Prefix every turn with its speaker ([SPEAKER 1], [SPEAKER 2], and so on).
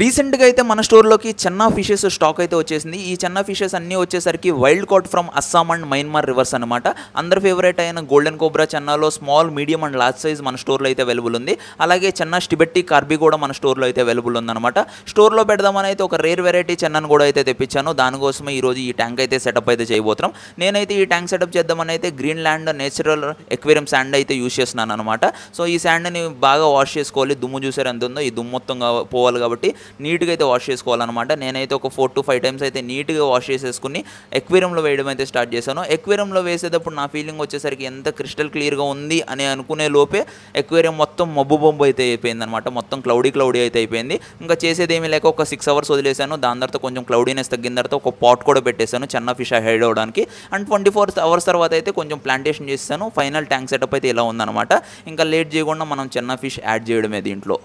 [SPEAKER 1] రీసెంట్గా అయితే మన స్టోర్లోకి చెన్నా ఫిషెస్ స్టాక్ అయితే వచ్చేసింది. ఈ చెన్నా ఫిషెస్ అన్నీ వచ్చేసరికి wild caught from Assam and Myanmar rivers అనమాట. అందరి ఫేవరెట్ అయిన గోల్డెన్ కోబ్రా చెన్నాలో small, medium and large size మన స్టోర్లో అయితే అవైలబుల్ ఉంది. అలాగే చెన్నా స్టిబెట్టి కార్బీ కూడా మన స్టోర్లో అయితే అవైలబుల్ ఉందన్నమాట. స్టోర్లో పెడదామని అయితే ఒక రేర్ వెరైటీ చెన్నాను కూడా అయితే తెప్పించాను. దానికోసమే ఈరోజు ఈ ట్యాంక్ అయితే సెటప్ అయితే చేయబోతున్నాం. నేనైతే ఈ ట్యాంక్ సెటప్ చేద్దామని అయితే green land natural aquarium sand అయితే యూజ్ చేస్తున్నాను అనమాట. సో ఈ శాండ్ని బాగా వాష్ చేసుకోవాలి. దుమ్ము చూసారు ఎంత ఉందో, ఈ దుమ్ము మొత్తం పోవాలి కాబట్టి నీట్గా అయితే వాష్ చేసుకోవాలన్నమాట. నేనైతే ఒక 4 to 5 టైమ్స్ అయితే నీట్గా వాష్ చేసేసుకుని ఎక్వేరియంలో వేయడం అయితే స్టార్ట్ చేశాను. ఎక్వేరియంలో వేసేటప్పుడు నా ఫీలింగ్ వచ్చేసరికి ఎంత క్రిస్టల్ క్లియర్గా ఉంది అని అనుకునే లోపే ఎక్వేరియం మొత్తం మబ్బు బొంబు అయితే అయిపోయింది అనమాట. మొత్తం క్లౌడీ అయితే అయిపోయింది. ఇంకా చేసేది ఏమీ లేక ఒక 6 hours వదిలేశాను. దాని తర్వాత కొంచెం క్లౌడీనెస్ తగ్గిన తర్వాత ఒక పాట్ కూడా పెట్టేశాను చెన్నా ఫిష్ హైడ్ అవ్వడానికి. అండ్ 24 hours తర్వాత అయితే కొంచెం ప్లాంటేషన్ చేస్తాను. ఫైనల్ ట్యాంక్ సెటప్ అయితే ఇలా ఉందన్నమాట. ఇంకా లేట్ చేయకుండా మనం చెన్నా ఫిష్ యాడ్ చేయడమే దీంట్లో.